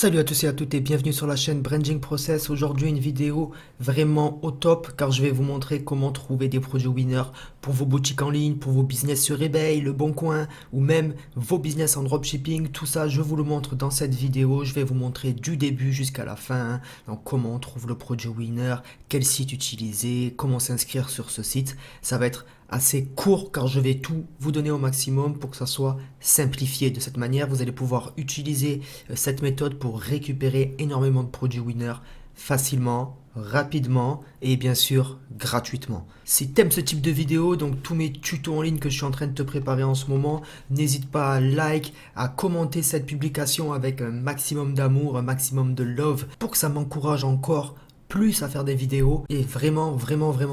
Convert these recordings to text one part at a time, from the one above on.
Salut à tous et à toutes et bienvenue sur la chaîne Branding Process. Aujourd'hui une vidéo vraiment au top car je vais vous montrer comment trouver des produits winners pour vos boutiques en ligne, pour vos business sur eBay, Le Bon Coin ou même vos business en dropshipping. Tout ça je vous le montre dans cette vidéo. Je vais vous montrer du début jusqu'à la fin. Donc comment on trouve le produit winner, quel site utiliser, comment s'inscrire sur ce site. Ça va être assez court car je vais tout vous donner au maximum pour que ça soit simplifié. De cette manière, vous allez pouvoir utiliser cette méthode pour récupérer énormément de produits winners facilement, rapidement et bien sûr gratuitement. Si tu aimes ce type de vidéo, donc tous mes tutos en ligne que je suis en train de te préparer en ce moment, n'hésite pas à like, à commenter cette publication avec un maximum d'amour, un maximum de love pour que ça m'encourage encore plus à faire des vidéos et vraiment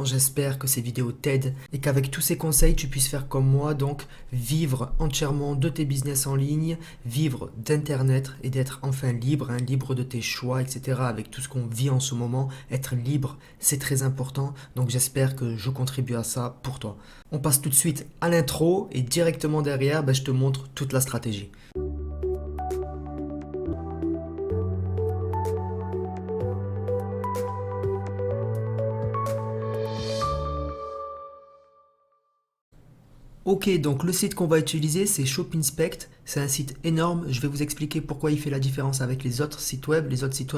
j'espère que ces vidéos t'aident et qu'avec tous ces conseils tu puisses faire comme moi, donc vivre entièrement de tes business en ligne, vivre d'internet et d'être enfin libre, libre de tes choix, etc. Avec tout ce qu'on vit en ce moment, être libre c'est très important, donc j'espère que je contribue à ça pour toi. On passe tout de suite à l'intro et directement derrière je te montre toute la stratégie. Ok, donc le site qu'on va utiliser, c'est ShopInspect. C'est un site énorme. Je vais vous expliquer pourquoi il fait la différence avec les autres sites web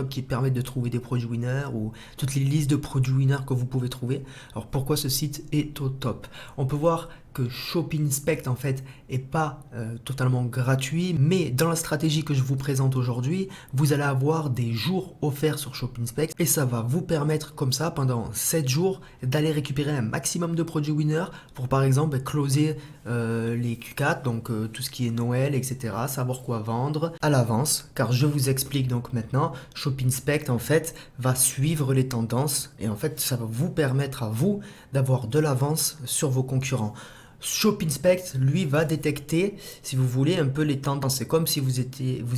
qui permettent de trouver des produits winners ou toutes les listes de produits winners que vous pouvez trouver. Alors pourquoi ce site est au top? On peut voir que ShopInspect en fait est pas totalement gratuit, mais dans la stratégie que je vous présente aujourd'hui, vous allez avoir des jours offerts sur ShopInspect et ça va vous permettre comme ça pendant 7 jours d'aller récupérer un maximum de produits winners pour par exemple closer les Q4, donc tout ce qui est Noël, etc. Savoir quoi vendre à l'avance, car je vous explique donc maintenant, ShopInspect en fait va suivre les tendances et en fait ça va vous permettre à vous d'avoir de l'avance sur vos concurrents. ShopInspect, lui, va détecter, si vous voulez, un peu les tendances. C'est comme si vous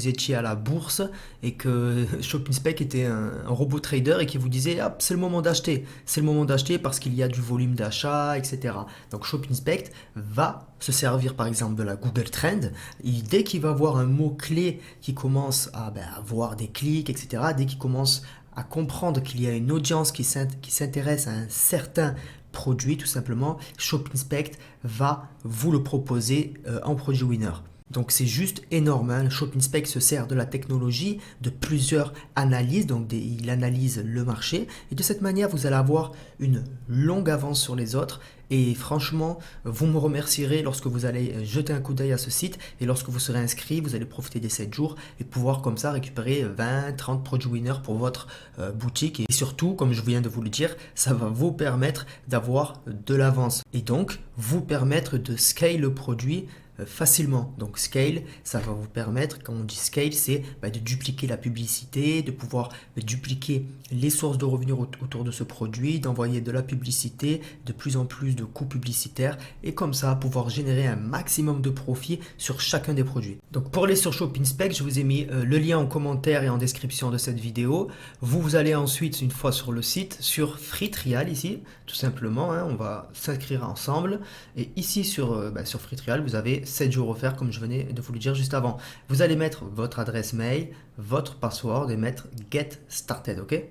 étiez à la bourse et que ShopInspect était un robot trader et qui vous disait « Hop, c'est le moment d'acheter ». C'est le moment d'acheter parce qu'il y a du volume d'achat, etc. Donc ShopInspect va se servir par exemple de la Google Trend. Et dès qu'il va voir un mot-clé qui commence à avoir des clics, etc., dès qu'il commence à comprendre qu'il y a une audience qui s'intéresse à un certain produit, tout simplement, ShopInspect va vous le proposer en produit winner. Donc c'est juste énorme, ShopInspect se sert de la technologie, de plusieurs analyses, donc il analyse le marché et de cette manière vous allez avoir une longue avance sur les autres et franchement vous me remercierez lorsque vous allez jeter un coup d'œil à ce site et lorsque vous serez inscrit, vous allez profiter des 7 jours et pouvoir comme ça récupérer 20-30 produits winners pour votre boutique et surtout, comme je viens de vous le dire, ça va vous permettre d'avoir de l'avance et donc vous permettre de scale le produit facilement. Donc scale, ça va vous permettre, quand on dit scale, c'est de dupliquer la publicité, de pouvoir dupliquer les sources de revenus autour de ce produit, d'envoyer de la publicité, de plus en plus de coûts publicitaires et comme ça pouvoir générer un maximum de profit sur chacun des produits. Donc pour aller sur ShopInspect, je vous ai mis le lien en commentaire et en description de cette vidéo. Vous allez ensuite, une fois sur le site, sur Free Trial ici, tout simplement, on va s'inscrire ensemble et ici sur Free Trial, vous avez 7 jours offerts comme je venais de vous le dire juste avant. Vous allez mettre votre adresse mail, votre password et mettre Get Started, ok?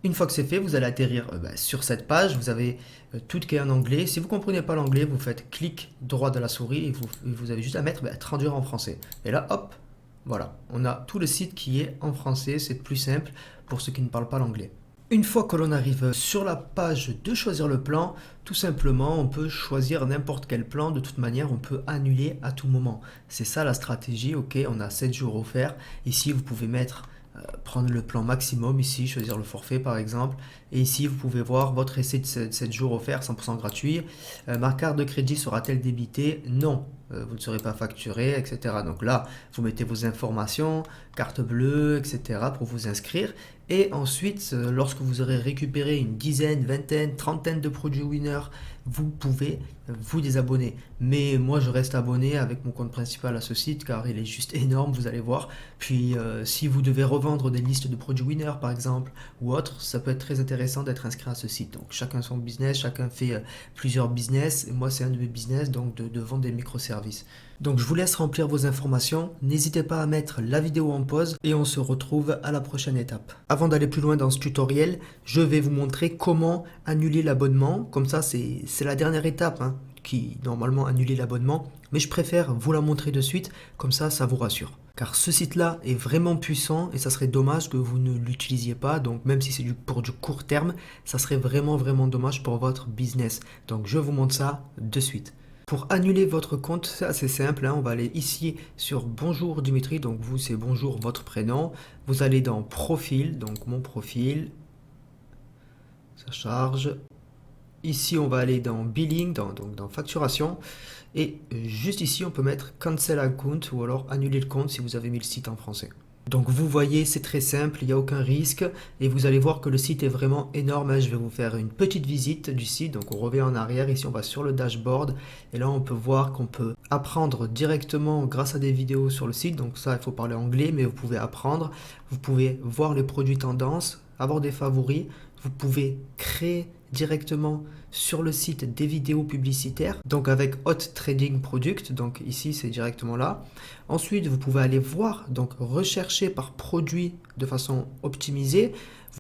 Une fois que c'est fait, vous allez atterrir sur cette page. Vous avez tout qui est en anglais. Si vous ne comprenez pas l'anglais, vous faites clic droit de la souris et vous avez juste à mettre traduire en français. Et là, hop, voilà, on a tout le site qui est en français. C'est plus simple pour ceux qui ne parlent pas l'anglais. Une fois que l'on arrive sur la page de choisir le plan, tout simplement, on peut choisir n'importe quel plan. De toute manière, on peut annuler à tout moment. C'est ça la stratégie. Ok, on a 7 jours offerts. Ici, vous pouvez prendre le plan maximum ici, choisir le forfait par exemple. Et ici, vous pouvez voir votre essai de 7 jours offerts, 100% gratuit. Ma carte de crédit sera-t-elle débitée? Non. Vous ne serez pas facturé, etc. Donc là, vous mettez vos informations, carte bleue, etc. pour vous inscrire. Et ensuite, lorsque vous aurez récupéré une dizaine, vingtaine, trentaine de produits winners, vous pouvez vous désabonner. Mais moi, je reste abonné avec mon compte principal à ce site car il est juste énorme, vous allez voir. Puis, si vous devez revendre des listes de produits winners, par exemple, ou autre, ça peut être très intéressant d'être inscrit à ce site. Donc, chacun son business, chacun fait plusieurs business. Et moi, c'est un de mes business, donc de vendre des microservices service. Donc je vous laisse remplir vos informations, n'hésitez pas à mettre la vidéo en pause et on se retrouve à la prochaine étape. Avant d'aller plus loin dans ce tutoriel, je vais vous montrer comment annuler l'abonnement. Comme ça, c'est la dernière étape qui normalement annuler l'abonnement, mais je préfère vous la montrer de suite, comme ça vous rassure. Car ce site-là est vraiment puissant et ça serait dommage que vous ne l'utilisiez pas. Donc même si c'est pour du court terme, ça serait vraiment dommage pour votre business. Donc je vous montre ça de suite. Pour annuler votre compte, c'est assez simple, on va aller ici sur Bonjour Dimitri, donc vous c'est bonjour votre prénom. Vous allez dans Profil, donc mon profil, ça charge. Ici on va aller dans Billing, dans Facturation. Et juste ici on peut mettre Cancel Account ou alors annuler le compte si vous avez mis le site en français. Donc vous voyez, c'est très simple, il n'y a aucun risque et vous allez voir que le site est vraiment énorme. Je vais vous faire une petite visite du site. Donc on revient en arrière, ici on va sur le dashboard et là on peut voir qu'on peut apprendre directement grâce à des vidéos sur le site. Donc ça, il faut parler anglais, mais vous pouvez apprendre. Vous pouvez voir les produits tendances, avoir des favoris. Vous pouvez créer directement sur le site des vidéos publicitaires, donc avec Hot Trading Product, donc ici c'est directement là. Ensuite vous pouvez aller voir, donc rechercher par produit de façon optimisée.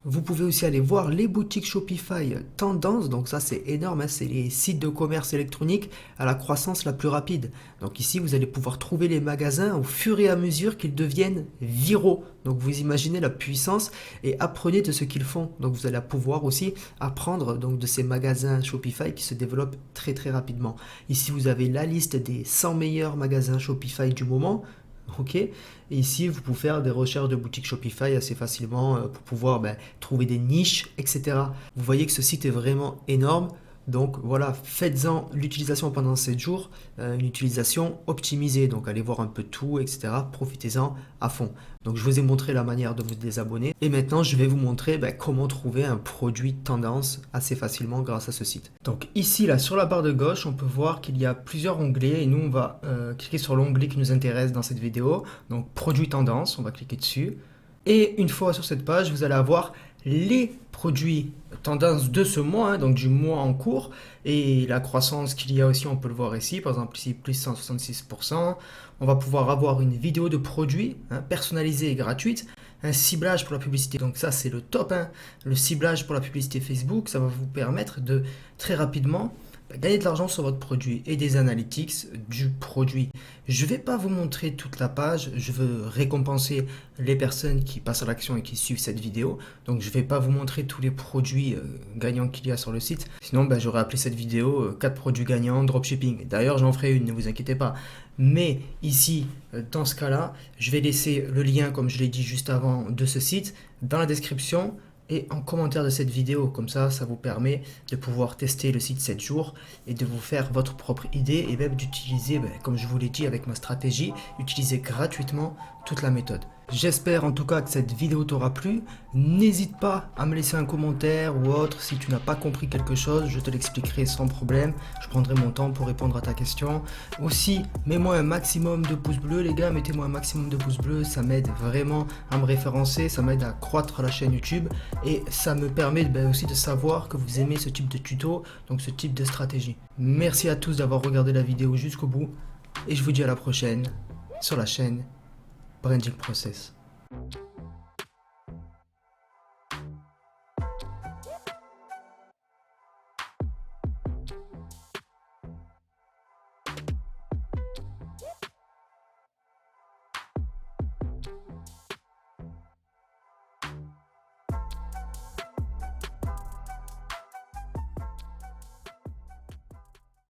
Vous pouvez aussi aller voir les boutiques Shopify tendance, donc ça c'est énorme, c'est les sites de commerce électronique à la croissance la plus rapide. Donc ici vous allez pouvoir trouver les magasins au fur et à mesure qu'ils deviennent viraux. Donc vous imaginez la puissance et apprenez de ce qu'ils font. Donc vous allez pouvoir aussi apprendre donc de ces magasins Shopify qui se développent très rapidement. Ici vous avez la liste des 100 meilleurs magasins Shopify du moment. Ok, et ici vous pouvez faire des recherches de boutiques Shopify assez facilement pour pouvoir trouver des niches, etc. Vous voyez que ce site est vraiment énorme. Donc voilà, faites-en l'utilisation pendant 7 jours, une utilisation optimisée. Donc allez voir un peu tout, etc. Profitez-en à fond. Donc je vous ai montré la manière de vous désabonner. Et maintenant, je vais vous montrer comment trouver un produit tendance assez facilement grâce à ce site. Donc ici, là, sur la barre de gauche, on peut voir qu'il y a plusieurs onglets. Et nous, on va cliquer sur l'onglet qui nous intéresse dans cette vidéo. Donc produit tendance, on va cliquer dessus. Et une fois sur cette page, vous allez avoir les produits tendance de ce mois, donc du mois en cours, et la croissance qu'il y a aussi, on peut le voir ici, par exemple ici plus 166%. On va pouvoir avoir une vidéo de produits personnalisée et gratuite, un ciblage pour la publicité, donc ça c'est le top, le ciblage pour la publicité Facebook, ça va vous permettre de très rapidement gagner de l'argent sur votre produit et des analytics du produit. Je ne vais pas vous montrer toute la page, je veux récompenser les personnes qui passent à l'action et qui suivent cette vidéo. Donc je ne vais pas vous montrer tous les produits gagnants qu'il y a sur le site. Sinon j'aurais appelé cette vidéo 4 produits gagnants dropshipping. D'ailleurs j'en ferai une, ne vous inquiétez pas. Mais ici, dans ce cas-là, je vais laisser le lien, comme je l'ai dit juste avant, de ce site dans la description et en commentaire de cette vidéo. Comme ça vous permet de pouvoir tester le site 7 jours et de vous faire votre propre idée et même d'utiliser, comme je vous l'ai dit avec ma stratégie, utiliser gratuitement toute la méthode. J'espère en tout cas que cette vidéo t'aura plu. N'hésite pas à me laisser un commentaire ou autre si tu n'as pas compris quelque chose, je te l'expliquerai sans problème. Je prendrai mon temps pour répondre à ta question. Aussi, mets-moi un maximum de pouces bleus les gars, mettez-moi un maximum de pouces bleus, ça m'aide vraiment à me référencer, ça m'aide à croître la chaîne YouTube et ça me permet aussi de savoir que vous aimez ce type de tuto, donc ce type de stratégie. Merci à tous d'avoir regardé la vidéo jusqu'au bout et je vous dis à la prochaine sur la chaîne Branding Process.